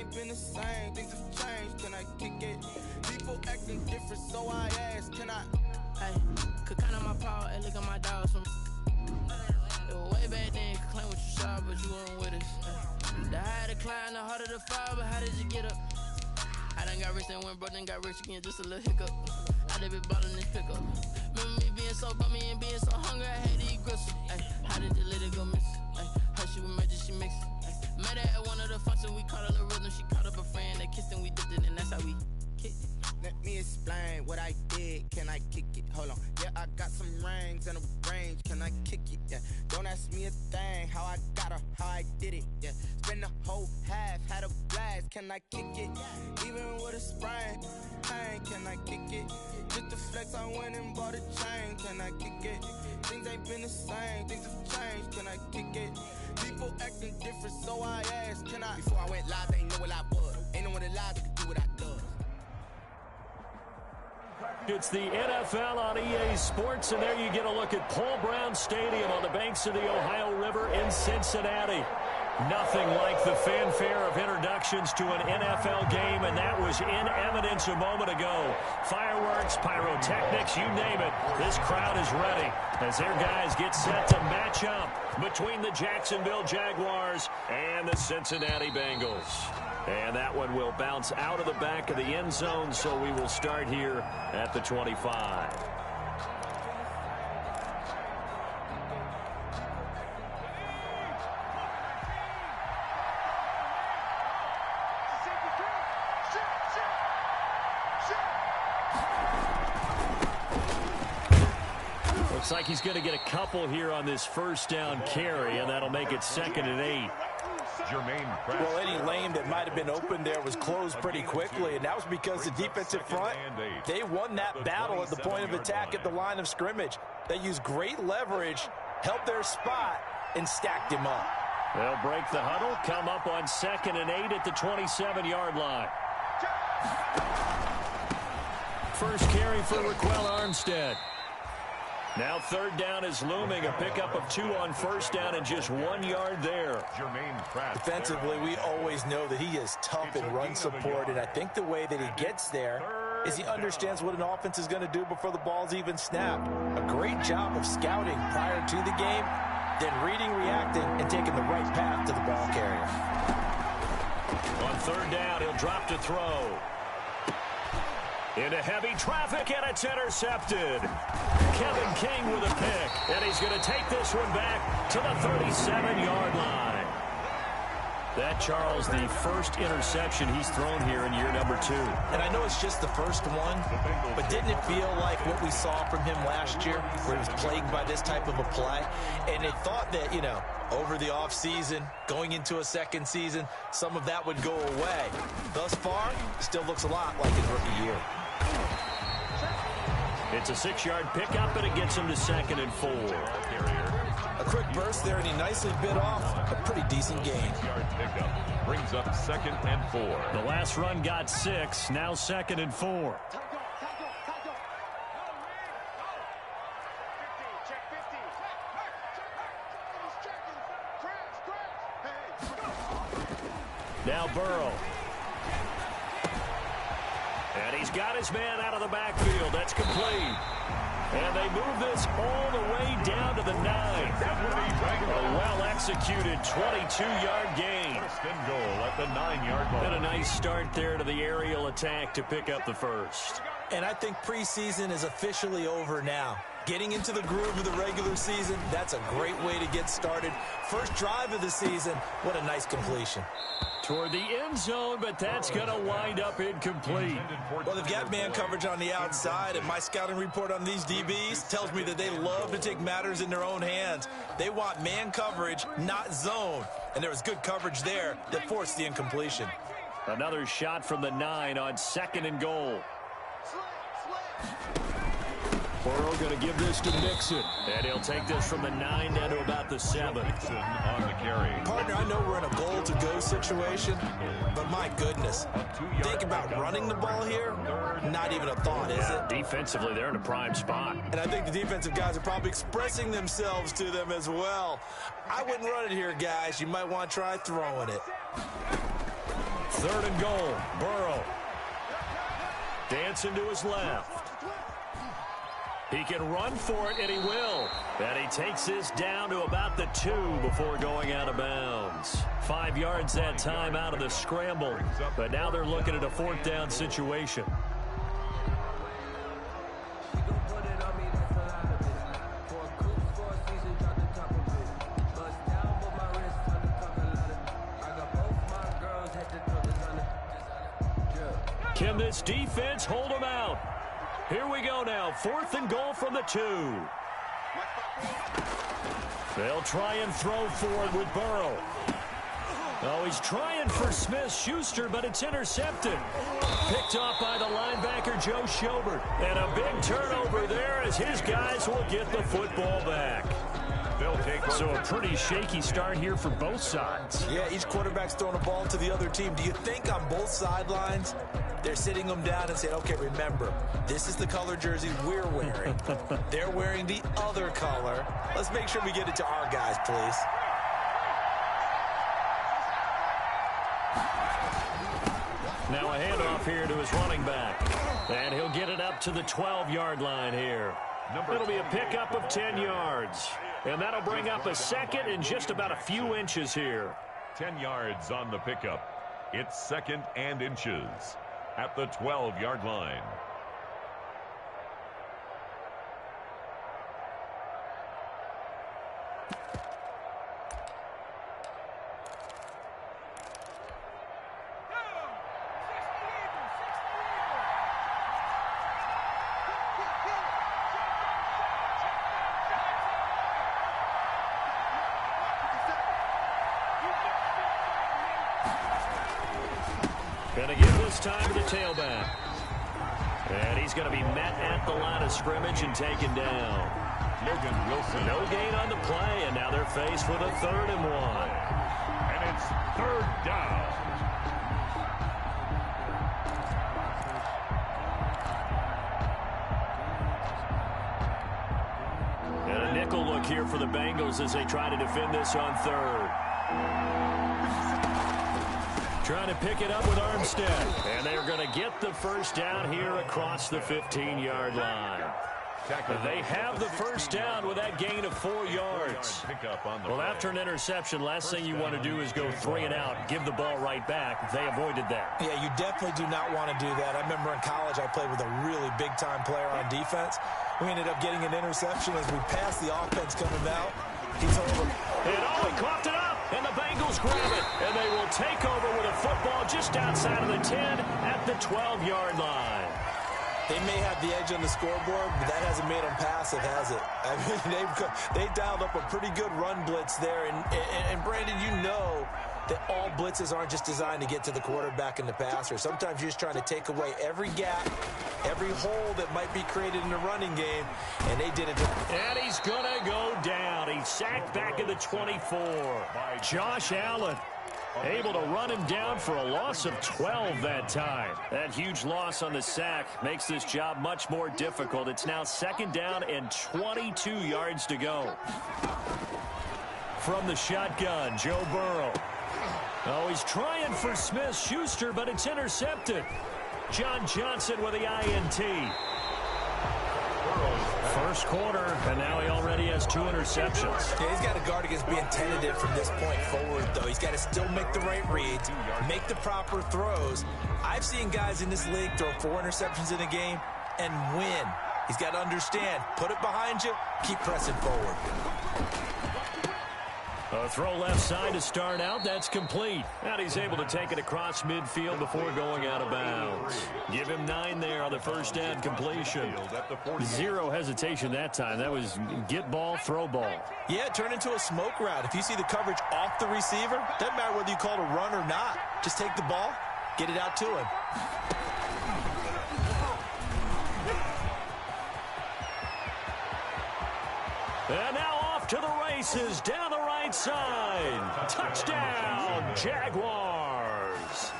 ain't been the same, things have changed, can I kick it? People acting different, so I ask, can I? Hey, could count on my power, hey, look at my dogs from it was way back then, could claim what you saw, but you weren't with us. The higher the climb, the harder the fall, but how did you get up? I done got rich and went broke, then got rich again, just a little hiccup. I done been ballin' this pickup. Remember me being so bummy and being so hungry, I had to eat gristle. Ay, how did you let it go miss? Ay, how she was magic, she mixed. Met her at one of the functions, we caught her the rhythm, she caught up a friend, they kissed and we dipped it, and that's how we kicked it. Let me explain what I did, can I kick it? Hold on, yeah, I got some rings and a range, can I kick it? Yeah, don't ask me a thing, how I got her, how I did it. Yeah, spend the whole half, had a blast, can I kick it? Even with a sprain, pain, can I kick it? Just the flex, I went and bought a chain, can I kick it? Things ain't been the same, things have changed, can I kick it? People acting different, so I asked, can I? Before I went live, they ain't know what I was. Ain't no one alive that could do what I do. It's the NFL on EA Sports, and there you get a look at Paul Brown Stadium on the banks of the Ohio River in Cincinnati. Nothing like the fanfare of introductions to an NFL game, and that was in evidence a moment ago. Fireworks, pyrotechnics, you name it. This crowd is ready as their guys get set to match up between the Jacksonville Jaguars and the Cincinnati Bengals. And that one will bounce out of the back of the end zone, so we will start here at the 25. Looks like he's going to get a couple here on this first down carry, and that'll make it 2nd and 8. Well, any lane that might have been open there was closed pretty quickly, and that was because the defensive front, they won that battle at the point of attack at the line of scrimmage. They used great leverage, held their spot, and stacked him up. They'll break the huddle, come up on 2nd and 8 at the 27-yard line. First carry for Raquel Armstead. Now 3rd down is looming, a pickup of 2 on 1st down and just 1 yard there. Defensively, we always know that he is tough in run support, and I think the way that he gets there is he understands what an offense is going to do before the ball's even snapped. A great job of scouting prior to the game, then reading, reacting, and taking the right path to the ball carrier. On 3rd down, he'll drop to throw. Into heavy traffic, and it's intercepted. Kevin King with a pick, and he's going to take this one back to the 37-yard line. That, Charles, the first interception he's thrown here in year number 2. And I know it's just the first one, but didn't it feel like what we saw from him last year, where he was plagued by this type of a play? And they thought that, you know, over the offseason, going into a second season, some of that would go away. Thus far, still looks a lot like his rookie year. It's a 6-yard pickup, and it gets him to 2nd and 4. A quick burst there, and he nicely bit off a pretty decent gain. Brings up 2nd and 4. The last run got 6, now 2nd and 4. Now Burrow. And he's got his man out of the backfield. That's complete. And they move this all the way down to the 9. A well-executed 22-yard gain. First and goal at the 9-yard line. And a nice start there to the aerial attack to pick up the first. And I think preseason is officially over now. Getting into the groove of the regular season, that's a great way to get started. First drive of the season, what a nice completion. Toward the end zone, but that's going to wind up incomplete. Well, they've got man coverage on the outside, and my scouting report on these DBs tells me that they love to take matters in their own hands. They want man coverage, not zone. And there was good coverage there that forced the incompletion. Another shot from the 9 on 2nd and goal. Burrow going to give this to Mixon. And he'll take this from the 9 down to about the 7. Mixon on the carry. Partner, I know we're in a goal-to-go situation, but my goodness, think about running the ball here. Not even a thought, is it? Defensively, they're in a prime spot. And I think the defensive guys are probably expressing themselves to them as well. I wouldn't run it here, guys. You might want to try throwing it. Third and goal. Burrow. Dancing to his left. He can run for it, and he will. And he takes this down to about the 2 before going out of bounds. 5 yards that time out of the scramble. But now they're looking at a 4th down situation. Can this defense hold them out? Here we go now. 4th and goal from the 2. They'll try and throw for it with Burrow. Oh, he's trying for Smith-Schuster, but it's intercepted. Picked off by the linebacker, Joe Schobert. And a big turnover there as his guys will get the football back. So a pretty shaky start here for both sides. Yeah, each quarterback's throwing a ball to the other team. Do you think on both sidelines they're sitting them down and saying, okay, remember, this is the color jersey we're wearing. They're wearing the other color. Let's make sure we get it to our guys, please. Now a handoff here to his running back. And he'll get it up to the 12-yard line here. It'll be a pickup of 10 yards. And that'll bring up a second in just about a few inches here. 10 yards on the pickup. It's 2nd and inches at the 12-yard line. Going to give this time to the tailback. And he's going to be met at the line of scrimmage and taken down. Logan Wilson. No gain on the play, and now they're faced with a 3rd and 1. And it's 3rd down. And a nickel look here for the Bengals as they try to defend this on 3rd. Trying to pick it up with Armstead. And they're going to get the 1st down here across the 15-yard line. They have the 1st down with that gain of 4 yards. Well, after an interception, last thing you want to do is go 3 and out, give the ball right back. They avoided that. Yeah, you definitely do not want to do that. I remember in college I played with a really big-time player on defense. We ended up getting an interception as we passed the offense coming out. He told him. And he coughed it up, and the Bengals grab it. And they will take over with a football just outside of the 10 at the 12-yard line. They may have the edge on the scoreboard, but that hasn't made them passive, has it? I mean, they've dialed up a pretty good run blitz there. And Brandon, you know that all blitzes aren't just designed to get to the quarterback and the passer. Sometimes you're just trying to take away every gap, every hole that might be created in the running game, and they did it. And he's going to go down. He's sacked back at the 24. Josh Allen able to run him down for a loss of 12 that time. That huge loss on the sack makes this job much more difficult. It's now 2nd down and 22 yards to go. From the shotgun, Joe Burrow. Oh, he's trying for Smith-Schuster, but it's intercepted. John Johnson with the INT. First quarter, and now he already has 2 interceptions. Yeah, he's got to guard against being tentative from this point forward, though. He's got to still make the right reads, make the proper throws. I've seen guys in this league throw 4 interceptions in a game and win. He's got to understand, put it behind you, keep pressing forward. A throw left side to start out. That's complete. And he's able to take it across midfield before going out of bounds. Give him 9 there on the first down completion. 0 hesitation that time. That was get ball, throw ball. Yeah, turn into a smoke route. If you see the coverage off the receiver, doesn't matter whether you call it a run or not. Just take the ball, get it out to him. And now off to the races down the right side. Touchdown, Jaguars.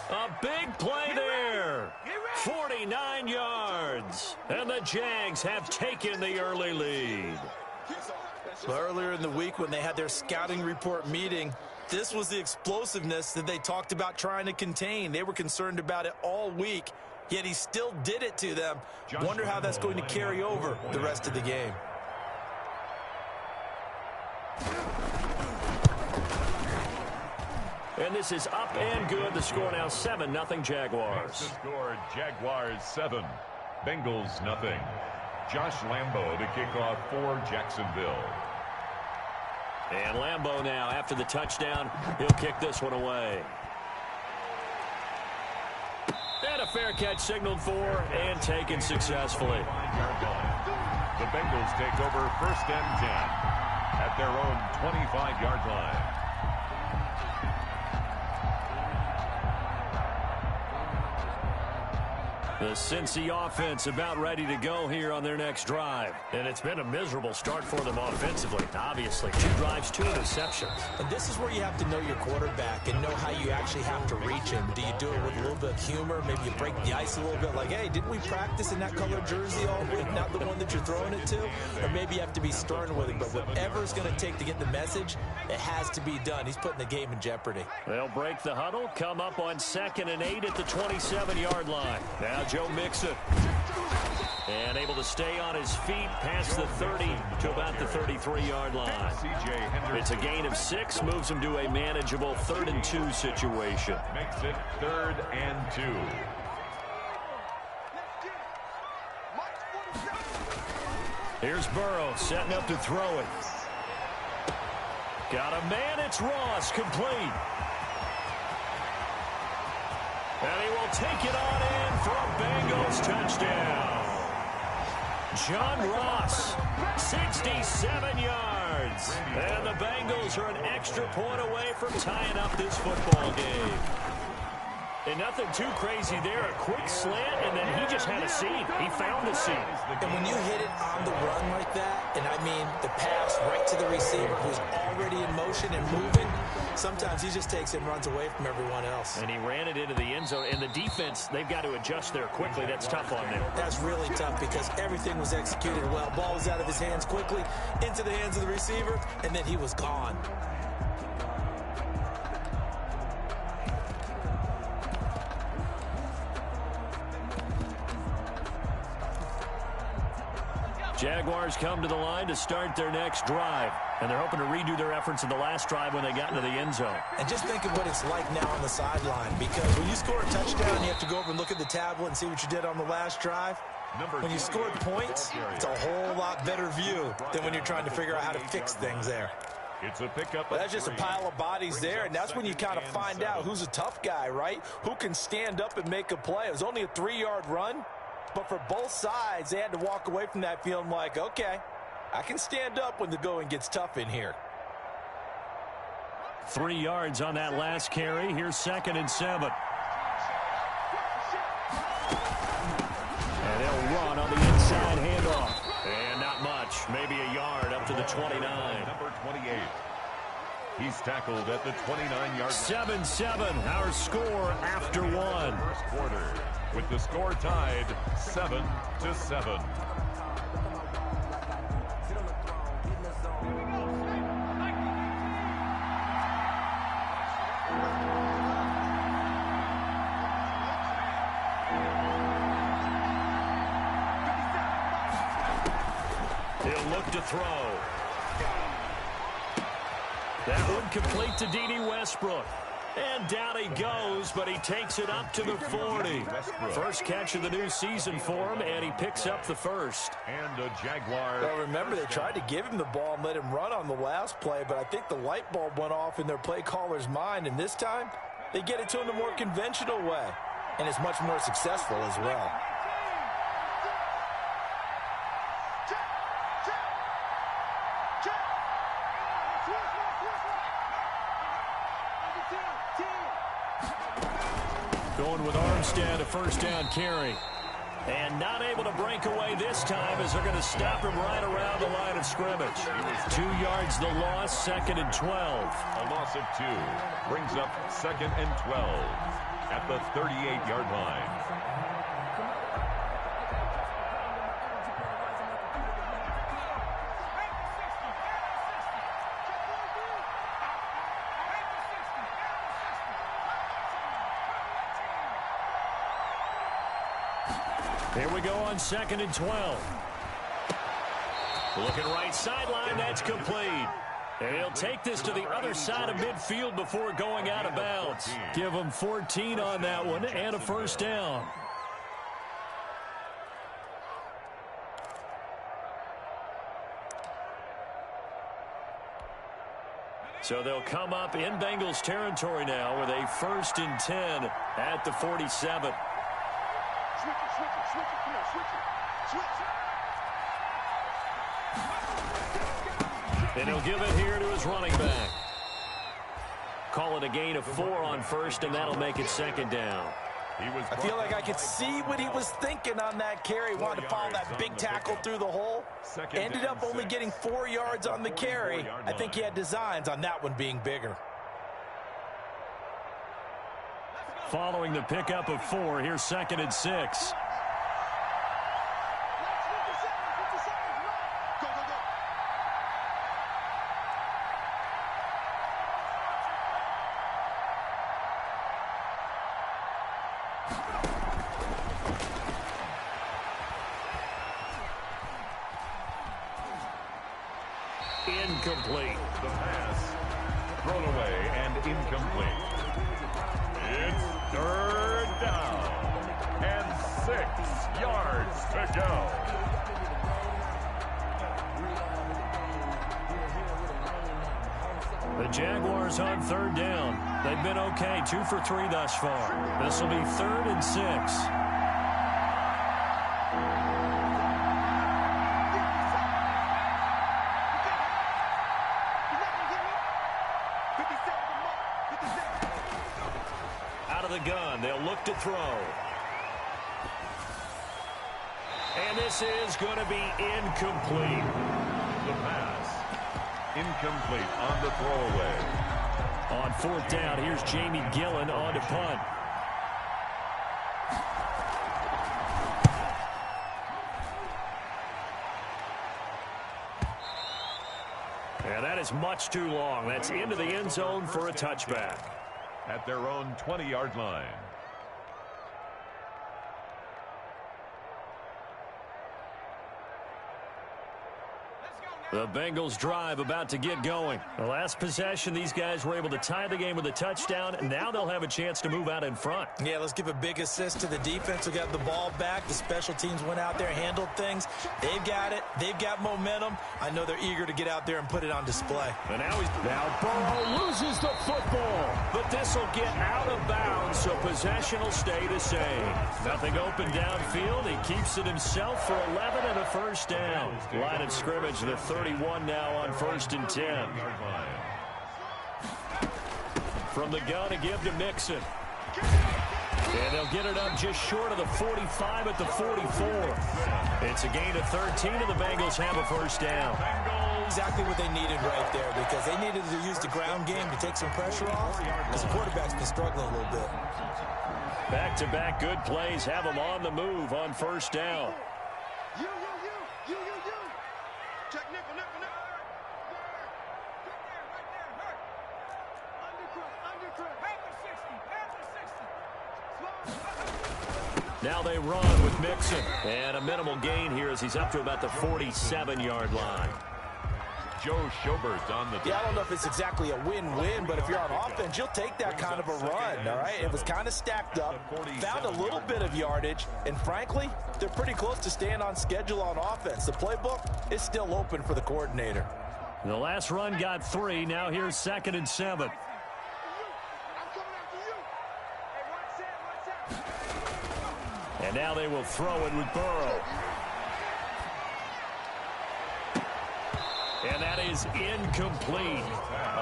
A big play there. 49 yards. And the Jags have taken the early lead. Well, earlier in the week when they had their scouting report meeting, This was the explosiveness that they talked about trying to contain. They were concerned about it all week, yet he still did it to them. Wonder how that's going to carry over the rest of the game. And this is up and good. The score now 7-0 Jaguars. The score, Jaguars 7, Bengals nothing. Josh Lambo to kick off for Jacksonville. And Lambo now, after the touchdown, he'll kick this one away. And a fair catch signaled for and taken successfully. The Bengals take over 1st and 10 at their own 25-yard line. The Cincy offense about ready to go here on their next drive. And it's been a miserable start for them offensively. Obviously, 2 drives, 2 interceptions. And this is where you have to know your quarterback and know how you actually have to reach him. Do you do it with a little bit of humor? Maybe you break the ice a little bit like, hey, didn't we practice in that color jersey all week, not the one that you're throwing it to? Or maybe you have to be stern with him. But whatever it's going to take to get the message, it has to be done. He's putting the game in jeopardy. They'll break the huddle, come up on 2nd and 8 at the 27-yard line. Now Joe Mixon. And able to stay on his feet past the 30 to about the 33-yard line. It's a gain of 6, moves him to a manageable 3rd and 2 situation. Makes it 3rd and 2. Here's Burrow setting up to throw it. Got a man, it's Ross, complete. And he will take it on in for a Bengals touchdown. John Ross, 67 yards. And the Bengals are an extra point away from tying up this football game. And nothing too crazy there. A quick slant, and then he just had a seam. He found the seam. And when you hit it on the run like that, and I mean the pass right to the receiver who's already in motion and moving, sometimes he just takes it and runs away from everyone else. And he ran it into the end zone. And the defense, they've got to adjust there quickly. That's tough on them. That's really tough because everything was executed well. Ball was out of his hands quickly, into the hands of the receiver, and then he was gone. Jaguars come to the line to start their next drive. And they're hoping to redo their efforts in the last drive when they got into the end zone. And just think of what it's like now on the sideline. Because when you score a touchdown, you have to go over and look at the tablet and see what you did on the last drive. When you scored points, it's a whole lot better view than when you're trying to figure out how to fix things there. It's a pickup. But that's just a pile of bodies there, and that's when you kind of find out who's a tough guy, right? Who can stand up and make a play. It was only a 3-yard run. But for both sides, they had to walk away from that feeling like, okay, I can stand up when the going gets tough in here. 3 yards on that last carry. Here's 2nd and 7. And they'll run on the inside handoff. And not much. Maybe a yard up to the 29. Number 28. He's tackled at the 29-yard line. 7-7, our score after 1. First quarter, with the score tied 7-7. He'll look to throw. That one complete to D.D. Westbrook. And down he goes, but he takes it up to the 40. First catch of the new season for him, and he picks up the first. And a Jaguar. Well, remember, they tried to give him the ball and let him run on the last play, but I think the light bulb went off in their play caller's mind, and this time they get it to him the more conventional way, and it's much more successful as well. Going with Armstead, a first down carry. And not able to break away this time as they're going to stop him right around the line of scrimmage. 2 yards the loss, 2nd and 12. A loss of 2 brings up 2nd and 12 at the 38-yard line. Here we go on 2nd and 12. Looking right sideline, that's complete. And he'll take this to the other side of midfield before going out of bounds. Give him 14 on that one and a first down. So they'll come up in Bengals territory now with a 1st and 10 at the 47. And he'll give it here to his running back. Call it a gain of 4 on 1st, and that'll make it 2nd down. I feel like I could see what he was thinking on that carry. Wanted to follow that big tackle through the hole. Ended up only getting 4 yards on the carry. I think he had designs on that one being bigger. Following the pickup of 4, here's 2nd and 6. Incomplete. The pass thrown away and incomplete. It's 3rd down and 6 yards to go. The Jaguars on 3rd down. They've been okay, 2 for 3 thus far. This will be 3rd and 6. Gun. They'll look to throw. And this is going to be incomplete. The pass incomplete on the throwaway. On 4th down, here's Jamie Gillen on to punt. And that is much too long. That's into the end zone for a touchback. At their own 20-yard line. The Bengals drive about to get going. The last possession, these guys were able to tie the game with a touchdown, and now they'll have a chance to move out in front. Yeah, let's give a big assist to the defense who got the ball back. The special teams went out there, handled things. They've got it. They've got momentum. I know they're eager to get out there and put it on display. And now Burrow loses the football, but this will get out of bounds, so possession will stay the same. Nothing open downfield. He keeps it himself for 11 and a first down. Line of scrimmage, the 31 now on 1st and 10. From the gun to give to Mixon. And they'll get it up just short of the 45 at the 44. It's a gain of 13, and the Bengals have a first down. Exactly what they needed right there, because they needed to use the ground game to take some pressure off, because the quarterback's been struggling a little bit. Back-to-back good plays have them on the move on 1st down. Now they run with Mixon. And a minimal gain here as he's up to about the 47-yard line. Joe Schobert on the... Yeah, I don't know if it's exactly a win-win, but if you're on offense, you'll take that kind of a run, all right? It was kind of stacked up, found a little bit of yardage, and frankly, they're pretty close to staying on schedule on offense. The playbook is still open for the coordinator. The last run got 3. Now here's 2nd and 7. And now they will throw it with Burrow. And that is incomplete.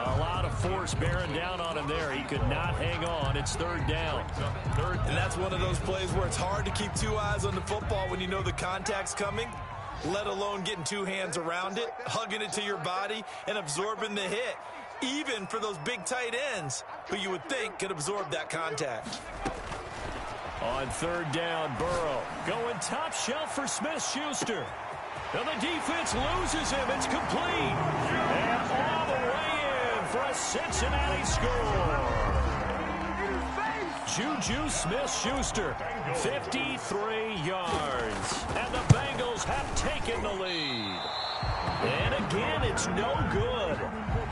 A lot of force bearing down on him there. He could not hang on. It's 3rd down. And that's one of those plays where it's hard to keep 2 eyes on the football when you know the contact's coming, let alone getting 2 hands around it, hugging it to your body, and absorbing the hit, even for those big tight ends who you would think could absorb that contact. On 3rd down, Burrow going top shelf for Smith-Schuster. And the defense loses him. It's complete. And all the way in for a Cincinnati score. Juju Smith-Schuster, 53 yards. And the Bengals have taken the lead. And again, it's no good.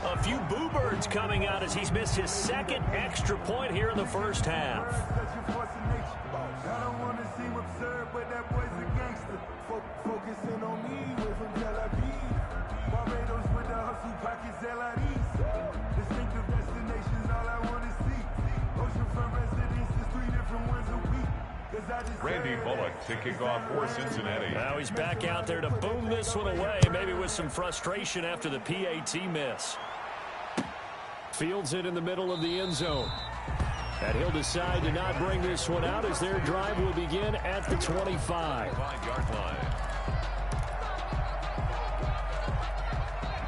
A few boo birds coming out as he's missed his second extra point here in the first half. I don't want to seem absurd, but that boy's a gangster. Focusing on me, way from Tel Aviv. Barbados with the hustle pockets, LIDs. Distinctive destinations, all I want to see. Oceanfront residences, 3 different ones a week. Randy Bullock to kick off for Cincinnati. Now he's back out there to boom this one away, maybe with some frustration after the PAT miss. Fields it in the middle of the end zone. And he'll decide to not bring this one out as their drive will begin at the 25. 5-yard line.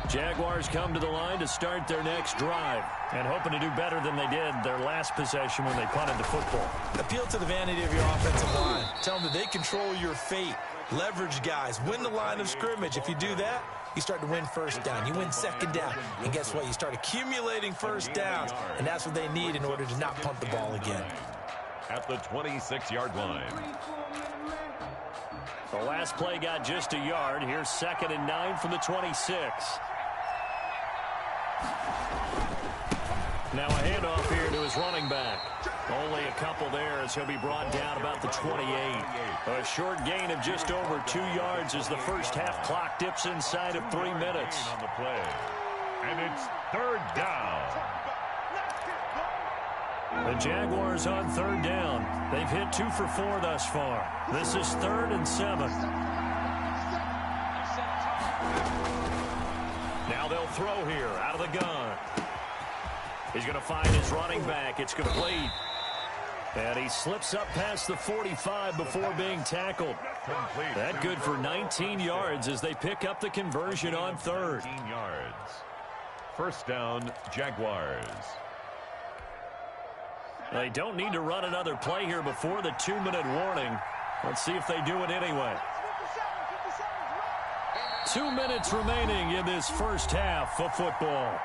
Jaguars come to the line to start their next drive and hoping to do better than they did their last possession when they punted the football. Appeal to the vanity of your offensive line. Tell them that they control your fate. Leverage guys. Win the line of scrimmage. If you do that, you start to win first down. You win second down. And guess what? You start accumulating first downs. And that's what they need in order to not punt the ball again. At the 26-yard line. The last play got just a yard. Here's 2nd and 9 from the 26. Now a handoff here to his running back. Only a couple there as he'll be brought down about the 28. A short gain of just over 2 yards as the first half clock dips inside of 3 minutes. On the play. And it's 3rd down. The Jaguars on 3rd down. They've hit 2 for 4 thus far. This is 3rd and 7. Now they'll throw here out of the gun. He's going to find his running back. It's complete. And he slips up past the 45 before being tackled. That good for 19 yards as they pick up the conversion on 3rd. 19 yards. First down, Jaguars. They don't need to run another play here before the 2-minute warning. Let's see if they do it anyway. 2 minutes remaining in this first half of football.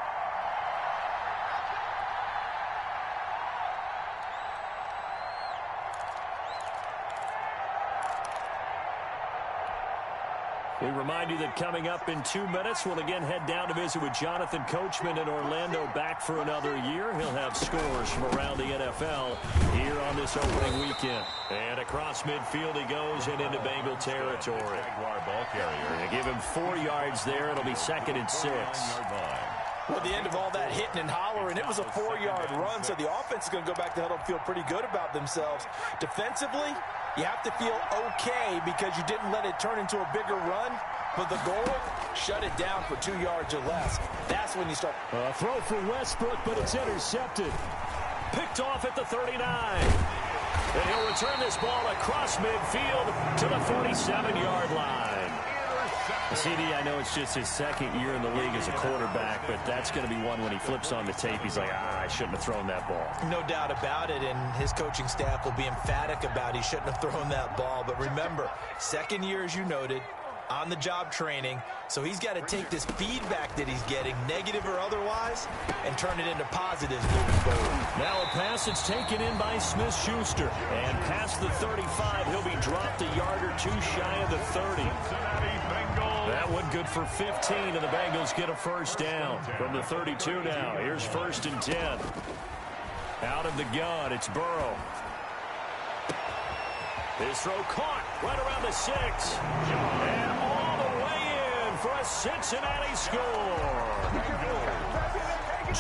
We remind you that coming up in 2 minutes, we'll again head down to visit with Jonathan Coachman in Orlando, back for another year. He'll have scores from around the NFL here on this opening weekend. And across midfield he goes and into Bengal territory. Jaguar ball carrier. They give him 4 yards there. It'll be 2nd and 6. Well, at the end of all that hitting and hollering, it was a 4-yard run, so the offense is going to go back to huddle and feel pretty good about themselves. Defensively, you have to feel okay because you didn't let it turn into a bigger run, but the goal, shut it down for 2 yards or less. That's when you start. A throw for Westbrook, but it's intercepted. Picked off at the 39. And he'll return this ball across midfield to the 47-yard line. CD, I know it's just his 2nd year in the league as a quarterback, but that's going to be one when he flips on the tape. He's like, I shouldn't have thrown that ball. No doubt about it, and his coaching staff will be emphatic about he shouldn't have thrown that ball. But remember, 2nd year, as you noted, on-the-job training, so he's got to take this feedback that he's getting, negative or otherwise, and turn it into positives moving forward. Now a pass that's taken in by Smith-Schuster, and past the 35, he'll be dropped a yard or 2 shy of the 30. That one good for 15, and the Bengals get a first down from the 32 now. Here's 1st and 10. Out of the gun, it's Burrow. His throw caught right around the 6. And all the way in for a Cincinnati score.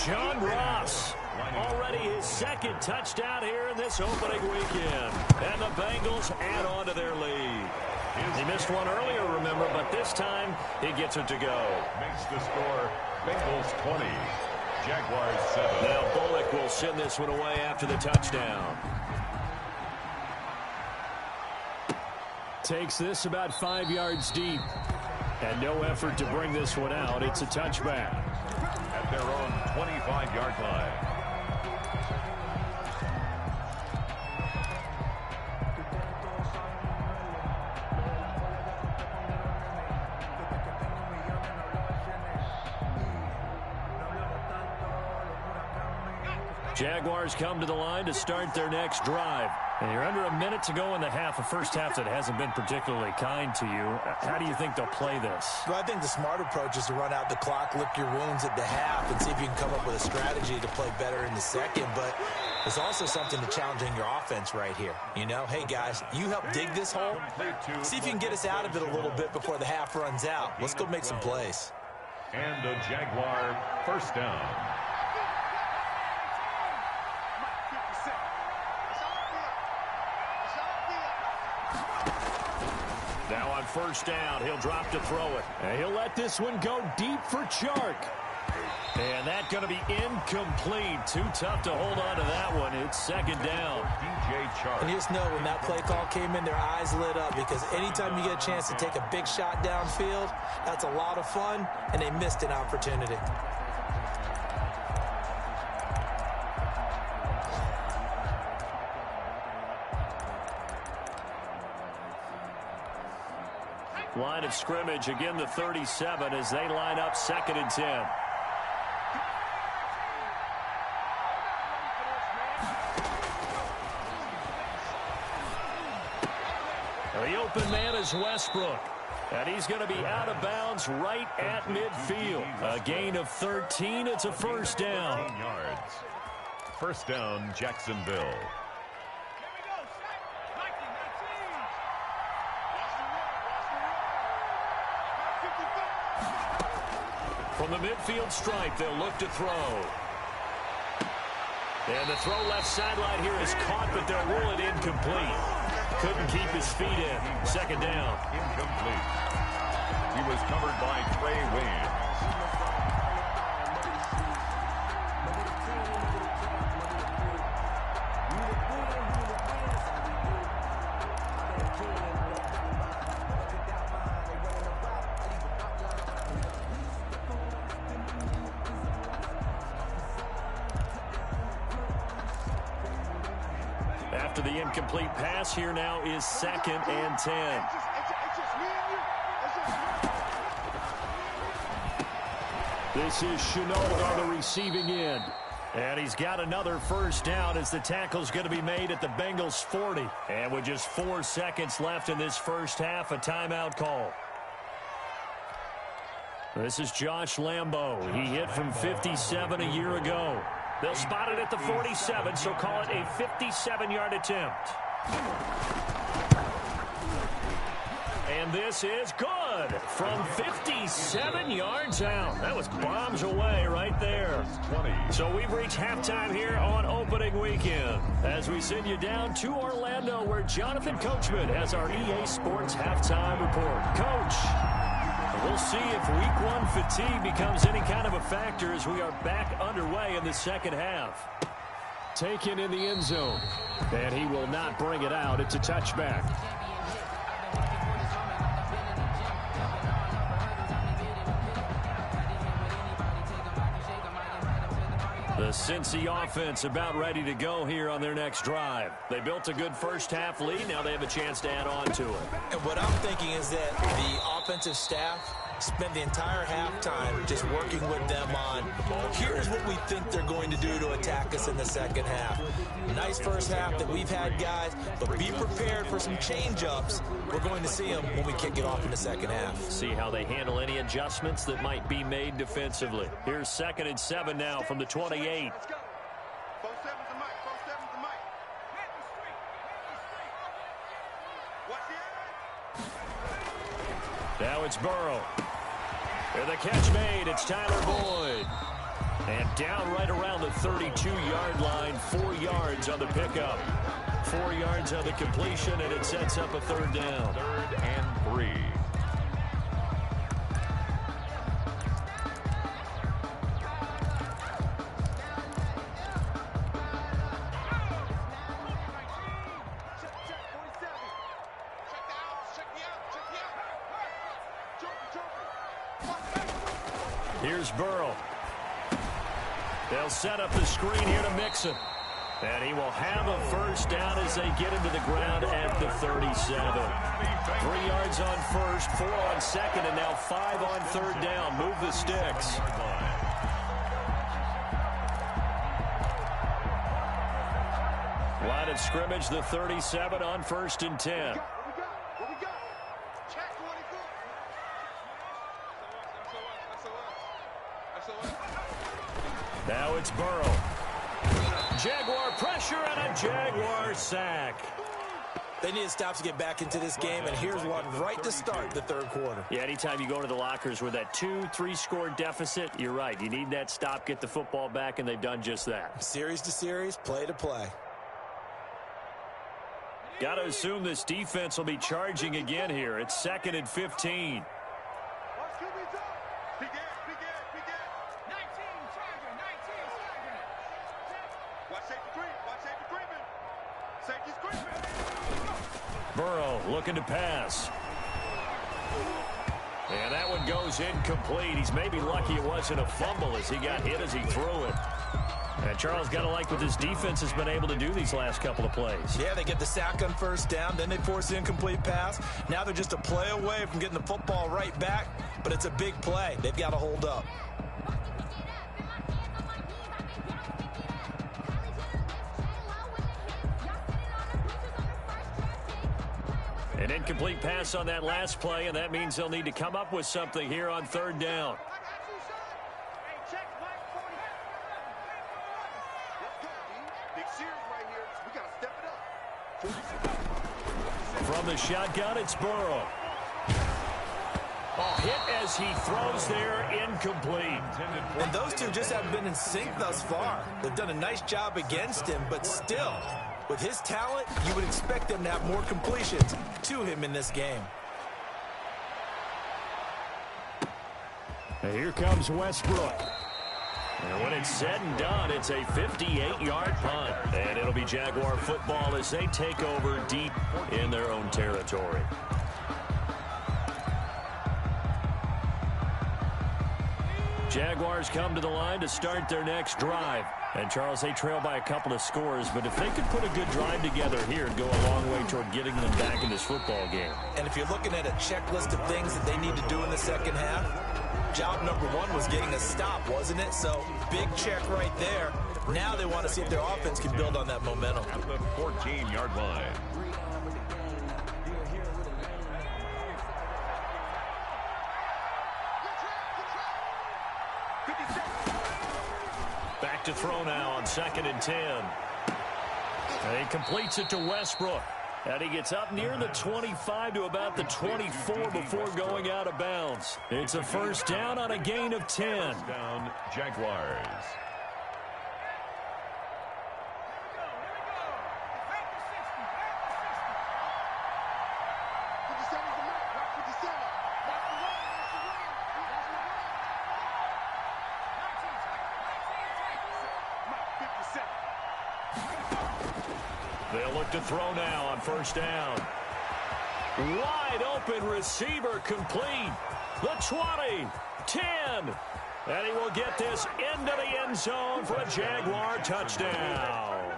John Ross, already his 2nd touchdown here in this opening weekend. And the Bengals add on to their lead. He missed one earlier, remember, but this time he gets it to go. Makes the score Bengals 20, Jaguars 7. Now Bullock will send this one away after the touchdown. Takes this about 5 yards deep. And no effort to bring this one out. It's a touchback. At their own 25-yard line. Jaguars come to the line to start their next drive. And you're under a minute to go in the half, a first half that hasn't been particularly kind to you. How do you think they'll play this? Well, I think the smart approach is to run out the clock, lick your wounds at the half, and see if you can come up with a strategy to play better in the second. But there's also something to challenging your offense right here. You know, hey, guys, you help dig this hole. See if you can get us out of it a little bit before the half runs out. Let's go make some plays. And a Jaguar first down. Now on first down, he'll drop to throw it. And he'll let this one go deep for Chark. And that's going to be incomplete. Too tough to hold on to that one. It's second down. DJ Chark. And you just know when that play call came in, their eyes lit up, because anytime you get a chance to take a big shot downfield, that's a lot of fun, and they missed an opportunity. Line of scrimmage, again the 37 as they line up 2nd and 10. The open man is Westbrook. And he's going to be out of bounds right at midfield. A gain of 13. It's a first down. 15 yards. First down, Jacksonville. From the midfield stripe, they'll look to throw. And the throw left sideline here is caught, but they'll rule it incomplete. Couldn't keep his feet in. Second down. Incomplete. He was covered by Trey Waynes. After the incomplete pass, here now is 2nd and 10. This is Chenault on the receiving end. And he's got another first down as the tackle's going to be made at the Bengals 40. And with just 4 seconds left in this first half, a timeout call. This is Josh Lambo. He hit from 57 a year ago. They'll spot it at the 47, so call it a 57-yard attempt. And this is good from 57 yards out. That was bombs away right there. So we've reached halftime here on opening weekend as we send you down to Orlando, where Jonathan Coachman has our EA Sports halftime report. Coach, we'll see if week 1 fatigue becomes any kind of a factor as we are back underway in the second half. Taken in the end zone, and he will not bring it out. It's a touchback. The Cincy offense about ready to go here on their next drive. They built a good first half lead. Now they have a chance to add on to it. And what I'm thinking is that the offensive staff spent the entire halftime just working with them on, here's what we think they're going to do to attack us in the second half. Nice first half that we've had, guys, but be prepared for some change-ups. We're going to see them when we kick it off in the second half. See how they handle any adjustments that might be made defensively. Here's 2nd and 7 now from the 28. Now it's Burrow. And the catch made. It's Tyler Boyd. And down right around the 32-yard line. 4 yards on the pickup. 4 yards on the completion, and it sets up a third down. 3rd and 3. Here's Burrow. They'll set up the screen here to Mixon. And he will have a first down as they get into the ground at the 37. 3 yards on first, 4 on second, and now 5 on third down. Move the sticks. line of scrimmage, the 37 on 1st and 10. Now it's Burrow. Jaguar pressure and a Jaguar sack. They need to stop to get back into this game, and here's one right to start the third quarter. Yeah, anytime you go to the lockers with that 2-3 score deficit, you're right. You need that stop, get the football back, and they've done just that. Series to series, play to play. Got to assume this defense will be charging again here. It's 2nd and 15. Burrow looking to pass. And that one goes incomplete. He's maybe lucky it wasn't a fumble as he got hit as he threw it. And Charles, got to like what this defense has been able to do these last couple of plays. Yeah, they get the sack on first down, then they force the incomplete pass. Now they're just a play away from getting the football right back, but it's a big play. They've got to hold up. An incomplete pass on that last play, and that means they'll need to come up with something here on 3rd down. From the shotgun, it's Burrow. Hit as he throws there, incomplete. And those two just haven't been in sync thus far. They've done a nice job against him, but still, with his talent, you would expect them to have more completions to him in this game. And here comes Westbrook. And when it's said and done, it's a 58-yard punt. And it'll be Jaguar football as they take over deep in their own territory. Jaguars come to the line to start their next drive. And, Charles, they trail by a couple of scores, but if they could put a good drive together here, it'd go a long way toward getting them back in this football game. And if you're looking at a checklist of things that they need to do in the second half, job number one was getting a stop, wasn't it? So, big check right there. Now they want to see if their offense can build on that momentum. At the 14-yard line. Back to throw now on 2nd and 10. And he completes it to Westbrook. And he gets up near the 25 to about the 24 before going out of bounds. It's a first down on a gain of 10. First down, Jaguars. They'll look to throw now on first down. Wide open receiver complete. The 20, 10. And he will get this into the end zone for a Jaguar touchdown.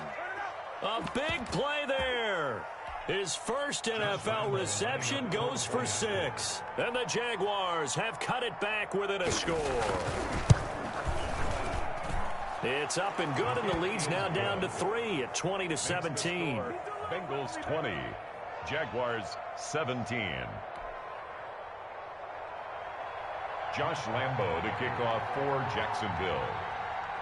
A big play there. His first NFL reception goes for 6. And the Jaguars have cut it back within a score. It's up and good, and the lead's now down to 3 at 20-17. Bengals 20, Jaguars 17. Josh Lambo to kick off for Jacksonville.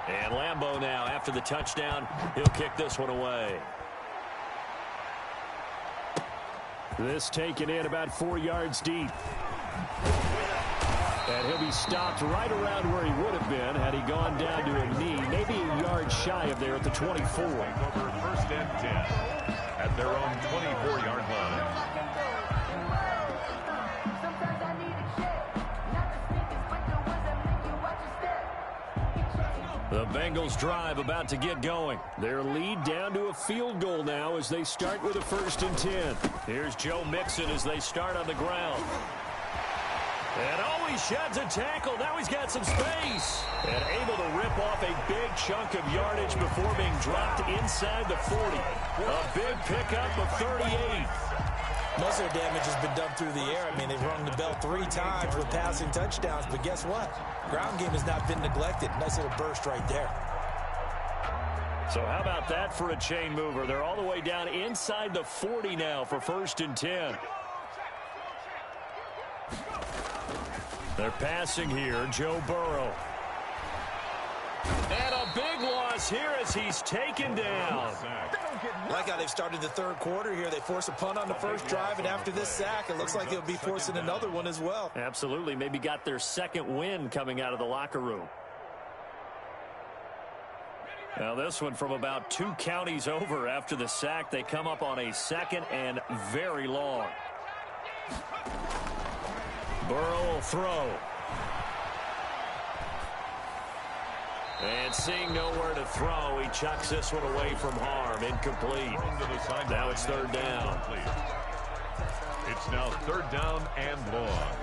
And Lambo now, after the touchdown, he'll kick this one away. This taken in about 4 yards deep. And he'll be stopped right around where he would have been had he gone down to a knee, maybe a yard shy of there at the 24. Over 1st and 10 at their own 24-yard line. The Bengals drive about to get going. Their lead down to a field goal now as they start with a 1st and 10. Here's Joe Mixon as they start on the ground. And he sheds a tackle. Now he's got some space. And able to rip off a big chunk of yardage before being dropped inside the 40. A big pickup of 38. Most of their damage has been done through the air. I mean, they've rung the bell 3 times with passing touchdowns. But guess what? Ground game has not been neglected. Nice little burst right there. So how about that for a chain mover? They're all the way down inside the 40 now for 1st and 10. They're passing here, Joe Burrow. And a big loss here as he's taken down. Like how they've started the third quarter here. They force a punt on the first drive, and after this sack, it looks like they'll be forcing another one as well. Absolutely. Maybe got their second win coming out of the locker room. Now this one from about 2 counties over after the sack. They come up on a 2nd and very long. Burrow will throw. And seeing nowhere to throw, he chucks this one away from harm. Incomplete. Now it's 3rd down. It's now 3rd down and long.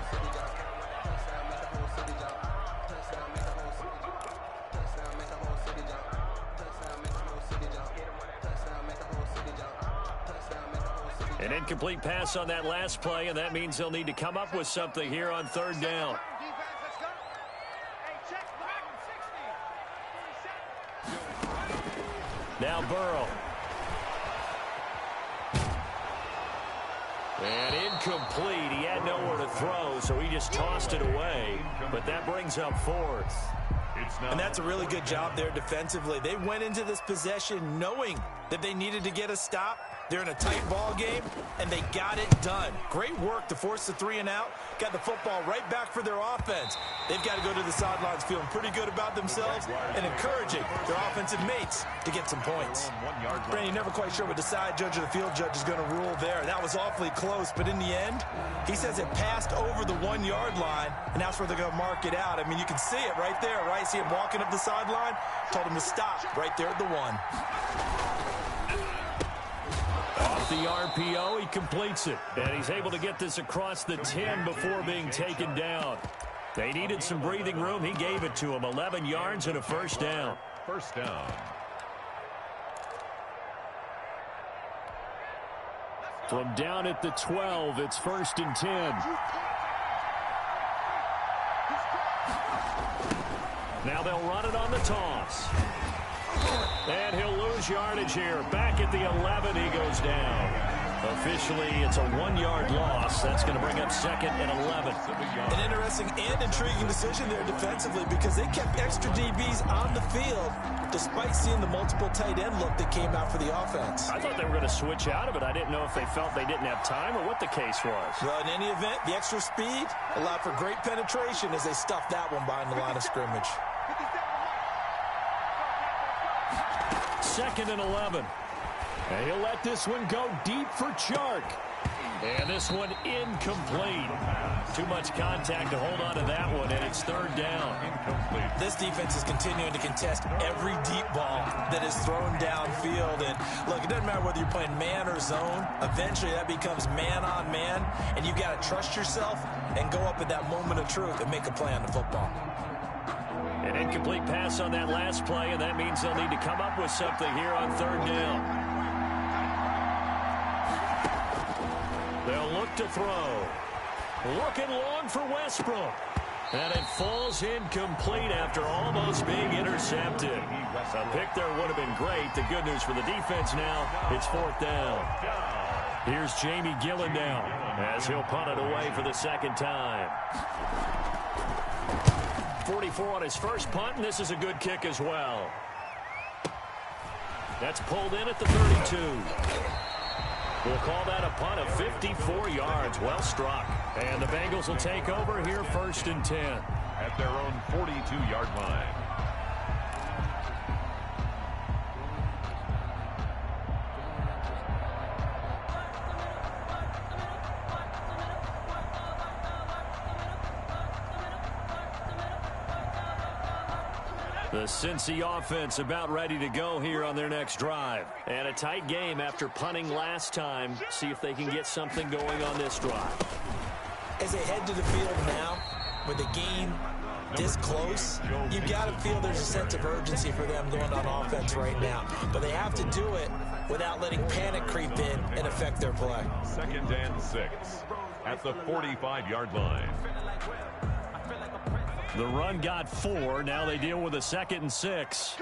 An incomplete pass on that last play, and that means they'll need to come up with something here on 3rd down. Now Burrow. And incomplete. He had nowhere to throw, so he just tossed it away. But that brings up 4th. And that's a really good job there defensively. They went into this possession knowing that they needed to get a stop. They're in a tight ball game, and they got it done. Great work to force the 3 and out. Got the football right back for their offense. They've got to go to the sidelines feeling pretty good about themselves and encouraging their offensive mates to get some points. Brandon, never quite sure what the side judge or the field judge is going to rule there. That was awfully close, but in the end, he says it passed over the 1-yard line, and that's where they're going to mark it out. I mean, you can see it right there, right? See him walking up the sideline? Told him to stop right there at the 1. Off the RPO, he completes it. And he's able to get this across the 10 before being taken down. They needed some breathing room. He gave it to him. 11 yards and a 1st down. 1st down. From down at the 12, it's 1st and 10. Now they'll run it on the toss. And he'll lose yardage here. Back at the 11, he goes down. Officially, it's a 1-yard loss. That's going to bring up 2nd and 11. An interesting and intriguing decision there defensively because they kept extra DBs on the field despite seeing the multiple tight end look that came out for the offense. I thought they were going to switch out of it. I didn't know if they felt they didn't have time or what the case was. Well, in any event, the extra speed allowed for great penetration as they stuffed that one behind the line of scrimmage. 2nd and 11. And he'll let this one go deep for Chark. And this one incomplete. Too much contact to hold on to that one, and it's 3rd down. Incomplete. This defense is continuing to contest every deep ball that is thrown downfield. And look, it doesn't matter whether you're playing man or zone. Eventually, that becomes man on man, and you've got to trust yourself and go up at that moment of truth and make a play on the football. An incomplete pass on that last play, and that means they'll need to come up with something here on 3rd down. They'll look to throw. Looking long for Westbrook. And it falls incomplete after almost being intercepted. A pick there would have been great. The good news for the defense now, it's 4th down. Here's Jamie Gillen now as he'll punt it away for the 2nd time. 44 on his first punt, and this is a good kick as well. That's pulled in at the 32. We'll call that a punt of 54 yards. Well struck. And the Bengals will take over here 1st and 10. At their own 42-yard line. The Cincy offense about ready to go here on their next drive. And a tight game after punting last time. See if they can get something going on this drive. As they head to the field now, with the game this close, you've got to feel there's a sense of urgency for them going on offense right now. But they have to do it without letting panic creep in and affect their play. 2nd and 6 at the 45-yard line. The run got 4. Now they deal with a 2nd and 6.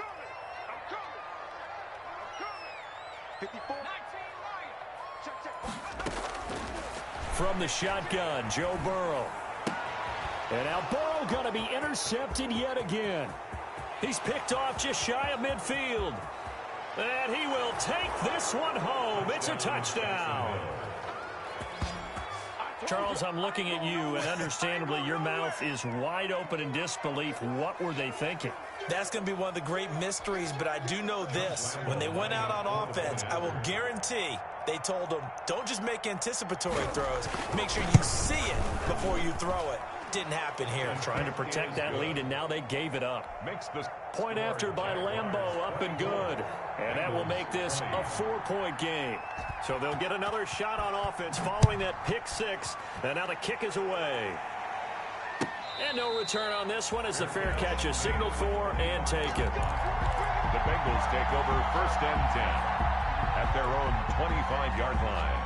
From the shotgun, Joe Burrow. And now Burrow going to be intercepted yet again. He's picked off just shy of midfield. And he will take this one home. It's a touchdown. Charles, I'm looking at you, and understandably your mouth is wide open in disbelief. What were they thinking? That's going to be one of the great mysteries, but I do know this. When they went out on offense, I will guarantee they told them, don't just make anticipatory throws. Make sure you see it before you throw it. Didn't happen here. They're trying to protect that lead, and now they gave it up. Makes this Point after by Lambeau, up and good. And that will make this a 4-point game. So they'll get another shot on offense following that pick six. And now the kick is away. And no return on this one as the fair catch is signaled for and taken. The Bengals take over 1st and 10 at their own 25-yard line.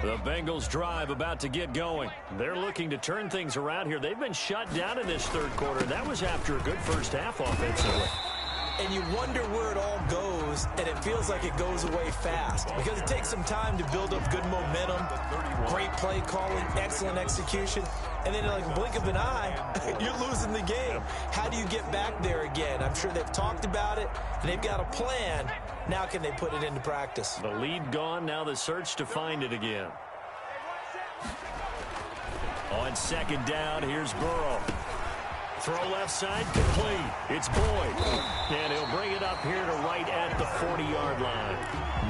The Bengals drive about to get going. They're looking to turn things around here. They've been shut down in this third quarter. That was after a good first half offensively. And you wonder where it all goes, and it feels like it goes away fast because it takes some time to build up good momentum, great play calling, excellent execution, and then in like a blink of an eye, you're losing the game. How do you get back there again? I'm sure they've talked about it, and they've got a plan. Now can they put it into practice? The lead gone, now the search to find it again. On second down, here's Burrow. Throw left side, complete. It's Boyd. And he'll bring it up here to right at the 40-yard line.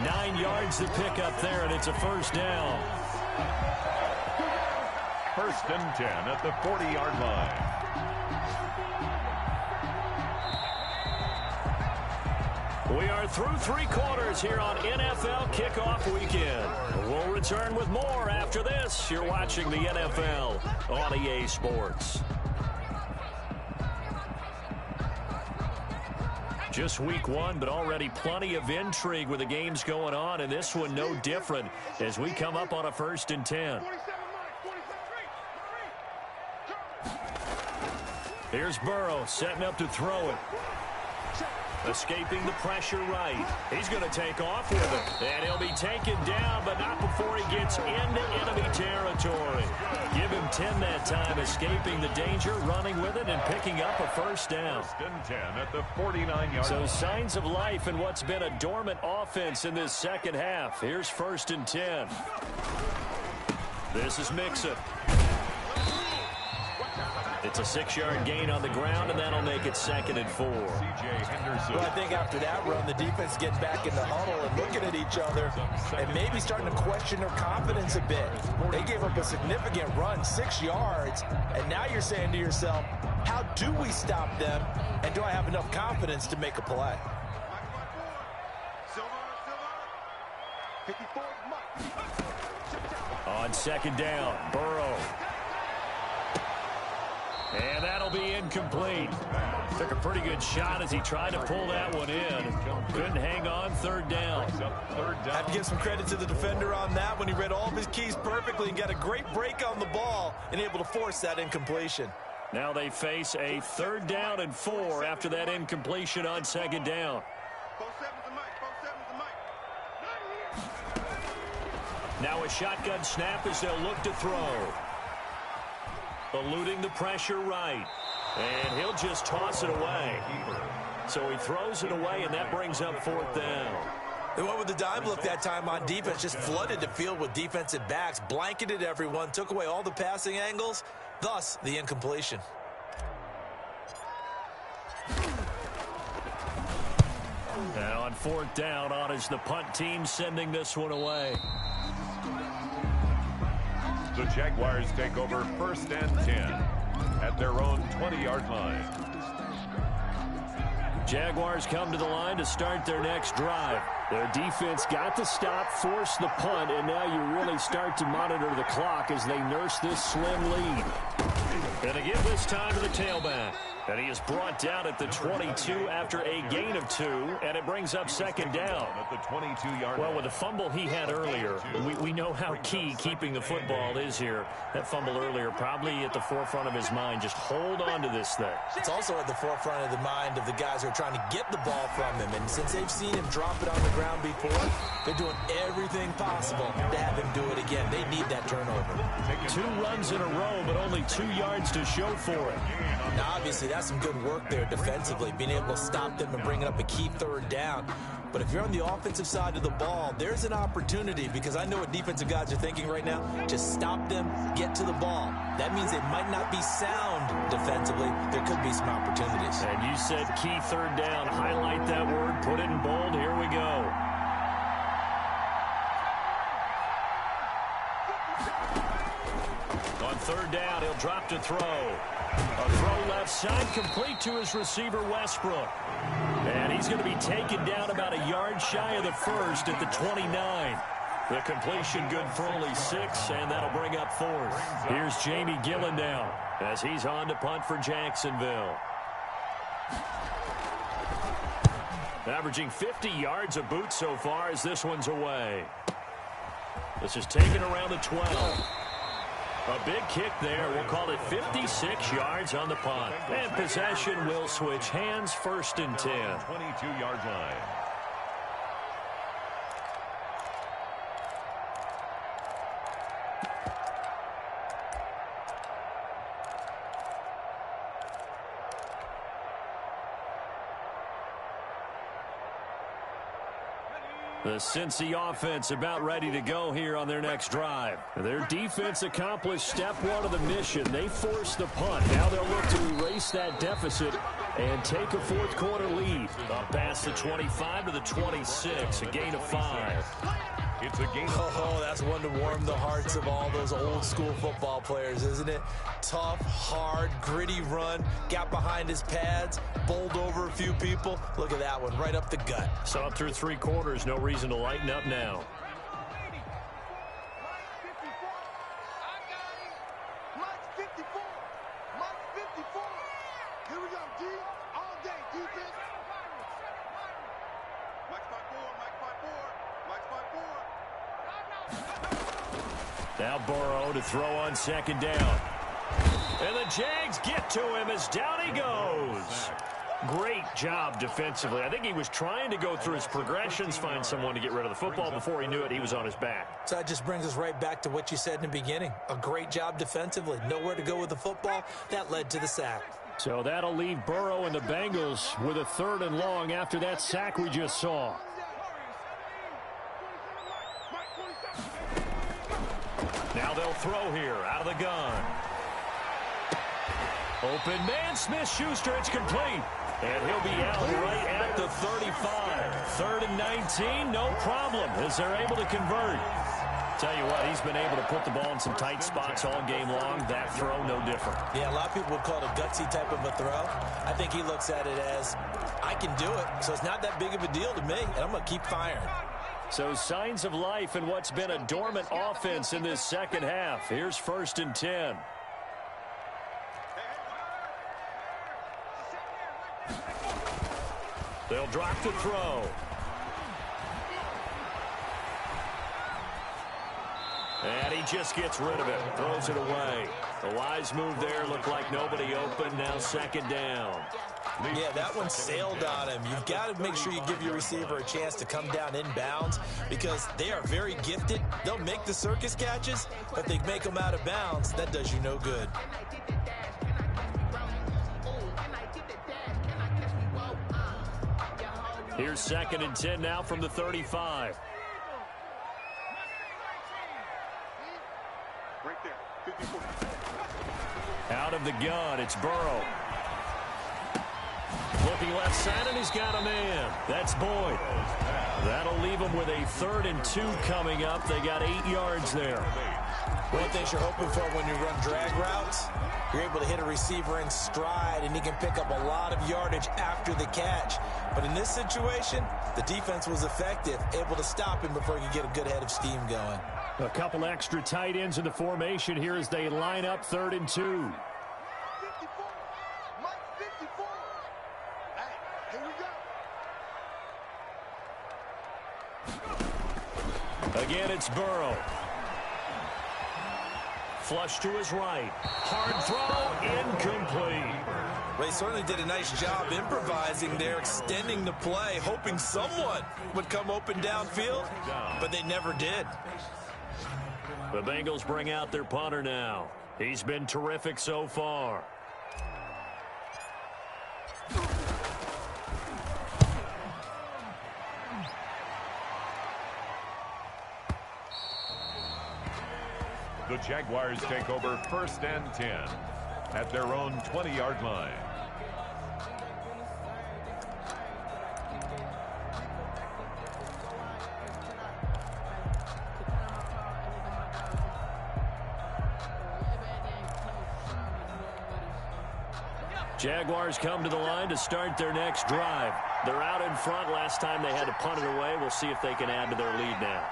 9 yards to pick up there, and it's a first down. 1st and 10 at the 40-yard line. We are through 3 quarters here on NFL Kickoff Weekend. We'll return with more after this. You're watching the NFL on EA Sports. Just week 1, but already plenty of intrigue with the games going on, and this one no different as we come up on a 1st and 10. Here's Burrow setting up to throw it. Escaping the pressure right. He's going to take off with it. And he'll be taken down, but not before he gets into enemy territory. Give him 10 that time, escaping the danger, running with it, and picking up a first down. 1st and 10 at the 49-yard So line. signs of life in what's been a dormant offense in this second half. Here's 1st and 10. This is Mixon. It's a 6-yard gain on the ground, and that'll make it 2nd and 4. C.J. Henderson. Well, I think after that run, the defense is getting back in the huddle and looking at each other and maybe starting to question their confidence a bit. They gave up a significant run, 6 yards, and now you're saying to yourself, how do we stop them, and do I have enough confidence to make a play? On second down, Burrow. And that'll be incomplete. Took a pretty good shot as he tried to pull that one in. Couldn't hang on, 3rd down. I have to give some credit to the defender on that when he read all of his keys perfectly and got a great break on the ball and able to force that incompletion. Now they face a 3rd down and 4 after that incompletion on 2nd down. Now a shotgun snap as they'll look to throw. Eluding the pressure right. And he'll just toss it away. So he throws it away, and that brings up 4th down. They went with the dime look that time on defense, just flooded the field with defensive backs, blanketed everyone, took away all the passing angles, thus the incompletion. And on 4th down, on is the punt team sending this one away. The Jaguars take over 1st and 10 at their own 20-yard line. Jaguars come to the line to start their next drive. Their defense got the stop, forced the punt, and now you really start to monitor the clock as they nurse this slim lead. And they give this time to the tailback. And he is brought down at the 22 after a gain of 2, and it brings up second down. At the 22-yard Well, with the fumble he had earlier, we know how key keeping the football is here. That fumble earlier probably at the forefront of his mind. Just hold on to this thing. It's also at the forefront of the mind of the guys who are trying to get the ball from him. And since they've seen him drop it on the ground before, they're doing everything possible to have him do it again. They need that turnover. 2 runs in a row, but only 2 yards to show for it. Now, obviously, that's some good work there defensively, being able to stop them and bringing up a key third down. But if you're on the offensive side of the ball, there's an opportunity, because I know what defensive guys are thinking right now. Just stop them, get to the ball. That means they might not be sound defensively. There could be some opportunities. And you said key third down. Highlight that word, put it in bold. Here we go. On third down, he'll drop to throw. A throw left side, complete to his receiver, Westbrook. And he's going to be taken down about a yard shy of the first at the 29. The completion good for only 6, and that'll bring up 4th. Here's Jamie Gillen now as he's on to punt for Jacksonville. Averaging 50 yards a boot so far as this one's away. This is taken around the 12. A big kick there. We'll call it 56 yards on the punt. And possession will switch hands, 1st and 10. 22-yard line. The Cincy offense about ready to go here on their next drive. Their defense accomplished step 1 of the mission. They forced the punt. Now they'll look to erase that deficit and take a 4th quarter lead. Up past the 25 to the 26, a gain of 5. It's a gain. Oh, that's one to warm the hearts of all those old school football players, isn't it? Tough, hard, gritty run, got behind his pads, bowled over a few people. Look at that one, right up the gut. So through 3 quarters, no reason to lighten up now. Now Burrow to throw on 2nd down. And the Jags get to him as down he goes. Great job defensively. I think he was trying to go through his progressions, find someone to get rid of the football. Before he knew it, he was on his back. So that just brings us right back to what you said in the beginning. A great job defensively. Nowhere to go with the football. That led to the sack. So that'll leave Burrow and the Bengals with a 3rd and long after that sack we just saw. Now they'll throw here out of the gun. Open man, Smith-Schuster, it's complete. And he'll be out right at the 35. 3rd and 19, no problem, as they're able to convert. Tell you what, he's been able to put the ball in some tight spots all game long. That throw, no different. Yeah, a lot of people would call it a gutsy type of a throw. I think he looks at it as, I can do it, so it's not that big of a deal to me, and I'm going to keep firing. So signs of life in what's been a dormant offense in this second half. Here's 1st and 10. They'll drop the throw. And he just gets rid of it, throws it away. The wise move there, looked like nobody open, now 2nd down. Yeah, that one sailed on him. You've got to make sure you give your receiver a chance to come down inbounds because they are very gifted. They'll make the circus catches, but if they make them out of bounds, that does you no good. Here's 2nd and 10 now from the 35. Right there, 54. Out of the gun, it's Burrow. Looking left side, and he's got a man. That's Boyd. That'll leave him with a 3rd and 2 coming up. They got 8 yards there. One thing you're hoping for when you run drag routes, you're able to hit a receiver in stride, and he can pick up a lot of yardage after the catch. But in this situation, the defense was effective, able to stop him before he could get a good head of steam going. A couple extra tight ends in the formation here as they line up 3rd and 2. Again, it's Burrow. Flush to his right. Hard throw, incomplete. They certainly did a nice job improvising there, extending the play, hoping someone would come open downfield, but they never did. The Bengals bring out their punter now. He's been terrific so far. The Jaguars take over 1st and 10 at their own 20-yard line. Jaguars come to the line to start their next drive. They're out in front. Last time they had to punt it away. We'll see if they can add to their lead now.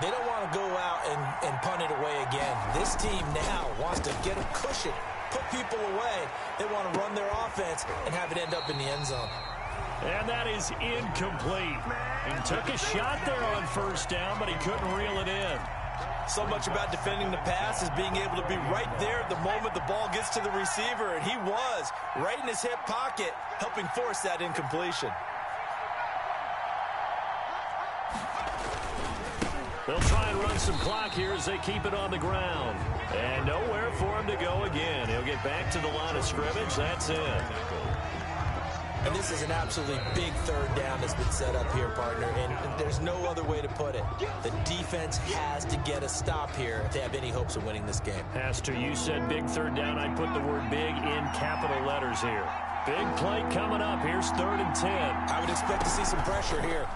They don't want to go out and punt it away again. This team now wants to get a cushion, put people away. They want to run their offense and have it end up in the end zone. And that is incomplete. He took a shot there on 1st down, but he couldn't reel it in. So much about defending the pass is being able to be right there at the moment the ball gets to the receiver, and he was right in his hip pocket, helping force that incompletion. They'll try and run some clock here as they keep it on the ground. And nowhere for him to go again. He'll get back to the line of scrimmage. That's it. And this is an absolutely big 3rd down that's been set up here, partner. And there's no other way to put it. The defense has to get a stop here if they have any hopes of winning this game. Has to. You said big 3rd down. I'd put the word big in capital letters here. Big play coming up. Here's 3rd and 10. I would expect to see some pressure here.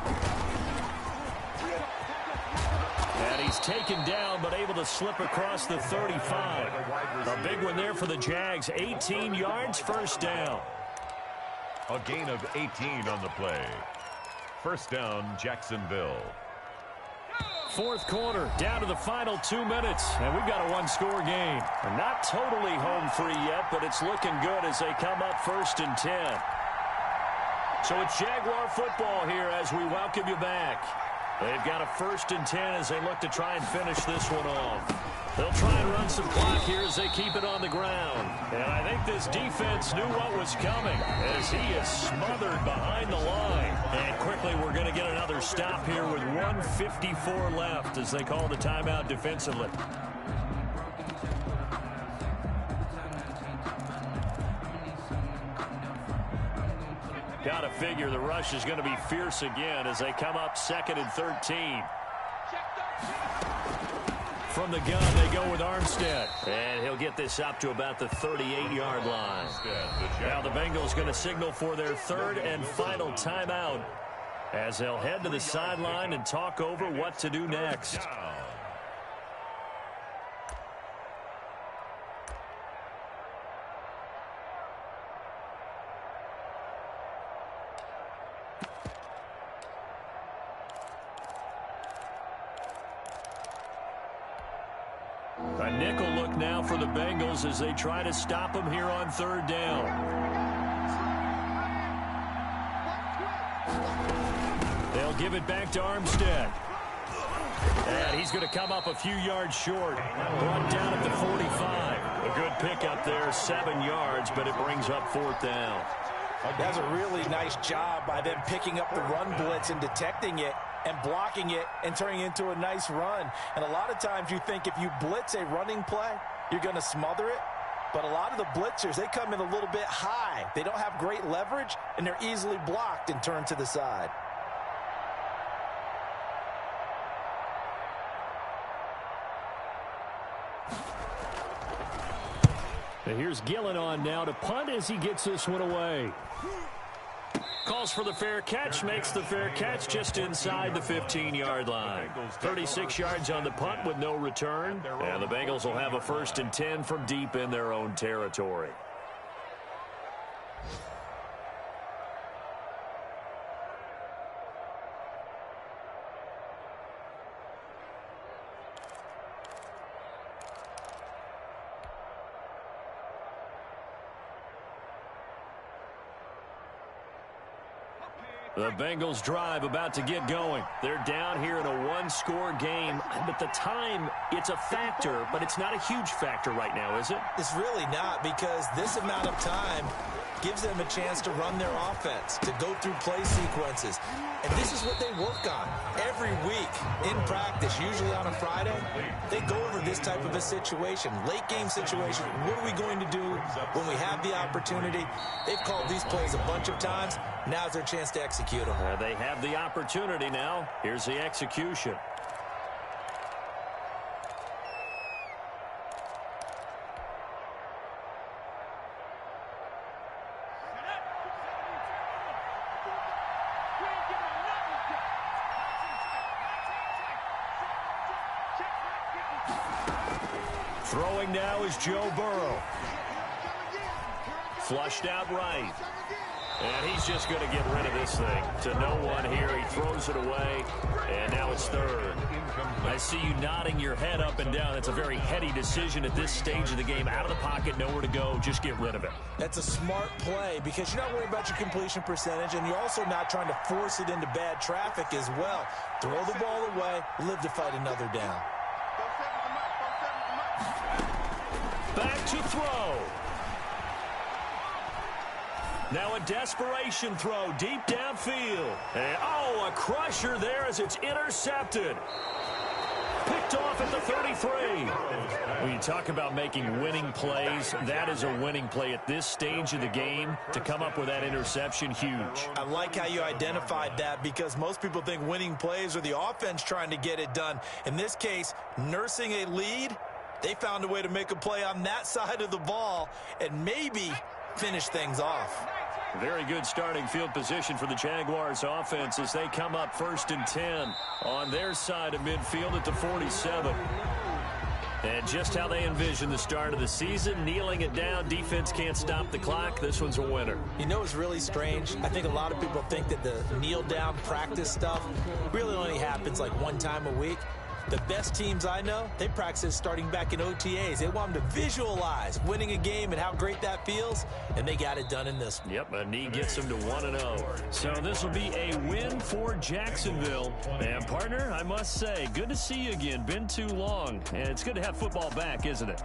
And he's taken down, but able to slip across the 35. A big one there for the Jags. 18 yards, 1st down. A gain of 18 on the play. 1st down, Jacksonville. 4th quarter, down to the final 2 minutes, and we've got a 1-score game. We're not totally home free yet, but it's looking good as they come up 1st and 10. So it's Jaguar football here as we welcome you back. They've got a 1st and 10 as they look to try and finish this one off. They'll try and run some clock here as they keep it on the ground. And I think this defense knew what was coming as he is smothered behind the line. And quickly we're going to get another stop here with 1:54 left as they call the timeout defensively. Got to figure the rush is going to be fierce again as they come up 2nd and 13. From the gun, they go with Armstead. And he'll get this up to about the 38-yard line. Now the Bengals going to signal for their 3rd and final timeout as they'll head to the sideline and talk over what to do next. A nickel look now for the Bengals as they try to stop him here on 3rd down. They'll give it back to Armstead. And he's going to come up a few yards short. Brought down at the 45. A good pickup there, 7 yards, but it brings up 4th down. That's a really nice job by them picking up the run blitz and detecting it and blocking it and turning it into a nice run. And a lot of times you think if you blitz a running play, you're going to smother it. But a lot of the blitzers, they come in a little bit high. They don't have great leverage, and they're easily blocked and turned to the side. And here's Gillen on now to punt as he gets this one away. Calls for the fair catch, makes the fair catch just inside the 15-yard line. 36 yards on the punt with no return. And the Bengals will have a 1st and 10 from deep in their own territory. The Bengals drive about to get going. They're down here in a 1-score game, but the time, it's a factor, but it's not a huge factor right now, is it? It's really not, because this amount of time gives them a chance to run their offense, to go through play sequences. And this is what they work on every week in practice, usually on a Friday. They go over this type of a situation, late game situation. What are we going to do when we have the opportunity? They've called these plays a bunch of times. Now's their chance to execute them. They have the opportunity now. Here's the execution. Throwing now is Joe Burrow. Flushed out right. And he's just going to get rid of this thing to no one here. He throws it away, and now it's 3rd. I see you nodding your head up and down. That's a very heady decision at this stage of the game. Out of the pocket, nowhere to go. Just get rid of it. That's a smart play because you're not worried about your completion percentage, and you're also not trying to force it into bad traffic as well. Throw the ball away, live to fight another down. Back to throw. Now a desperation throw deep downfield. And, a crusher there as it's intercepted. Picked off at the 33. When you talk about making winning plays, that is a winning play at this stage of the game. To come up with that interception, huge. I like how you identified that because most people think winning plays are the offense trying to get it done. In this case, nursing a lead, they found a way to make a play on that side of the ball and maybe finish things off. Very good starting field position for the Jaguars offense as they come up 1st and 10 on their side of midfield at the 47. And just how they envision the start of the season, kneeling it down. Defense can't stop the clock. This one's a winner. You know, it's really strange. I think a lot of people think that the kneel down practice stuff really only happens like one time a week. The best teams I know, they practice starting back in OTAs. They want them to visualize winning a game and how great that feels, and they got it done in this one. Yep, a knee gets them to 1-0. So this will be a win for Jacksonville. And, partner, I must say, good to see you again. Been too long. And it's good to have football back, isn't it?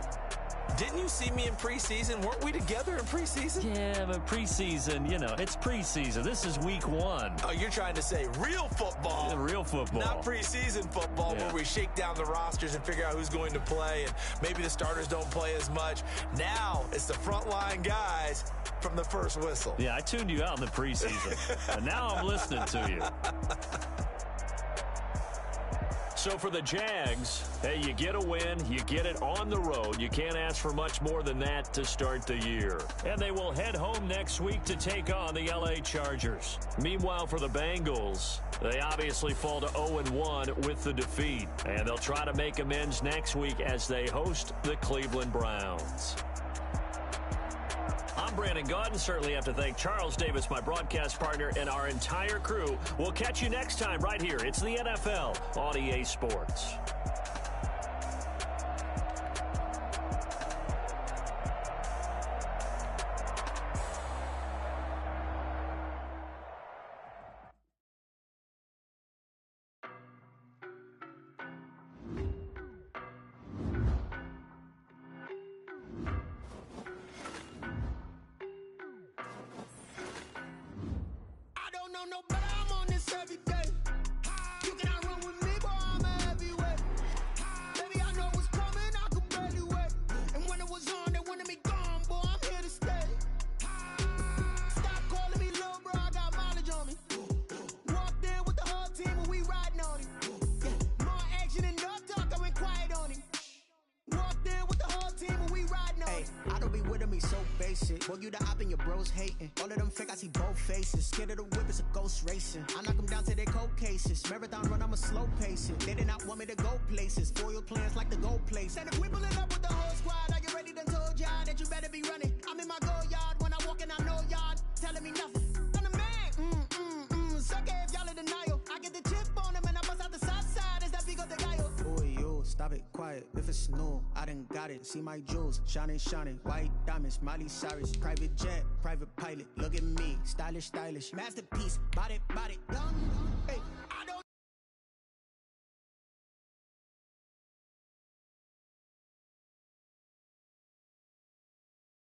Didn't you see me in preseason? Weren't we together in preseason? Yeah, but preseason, it's preseason. This is week 1. Oh, you're trying to say real football. Yeah, real football. Not preseason football where we shake down the rosters and figure out who's going to play, and maybe the starters don't play as much. Now it's the frontline guys from the first whistle. Yeah, I tuned you out in the preseason, and now I'm listening to you. So for the Jags, hey, you get a win, you get it on the road. You can't ask for much more than that to start the year. And they will head home next week to take on the LA Chargers. Meanwhile, for the Bengals, they obviously fall to 0-1 with the defeat. And they'll try to make amends next week as they host the Cleveland Browns. I'm Brandon Gaudin. Certainly have to thank Charles Davis, my broadcast partner, and our entire crew. We'll catch you next time right here. It's the NFL on EA Sports. No, but I'm on this every day. You cannot run with me, boy, I'm a heavyweight. Hey, I don't be with me so basic. Boy, you the op and your bros hating. All of them fake, I see both faces. Scared of the whip, it's a ghost racing. I knock them down to their cold cases. Marathon run, I'ma slow pace it. They did not want me to go places. Foil plans like the gold place. And if we pulling up with the whole squad, are you ready? Done told y'all that you better be running. I'm in my go yard when I walk in, I know y'all telling me nothing. I'm the man. Suck it if y'all in denial. I get the chip on them and I bust out the south side. Is that Pico de Gallo? Boy, yo, stop it, quiet. If it's new, I done got it. See my jewels, shining, shining. White diamonds, Miley Cyrus. Private jet, private pilot. Look at me, stylish, stylish. Masterpiece, body, young. Hey,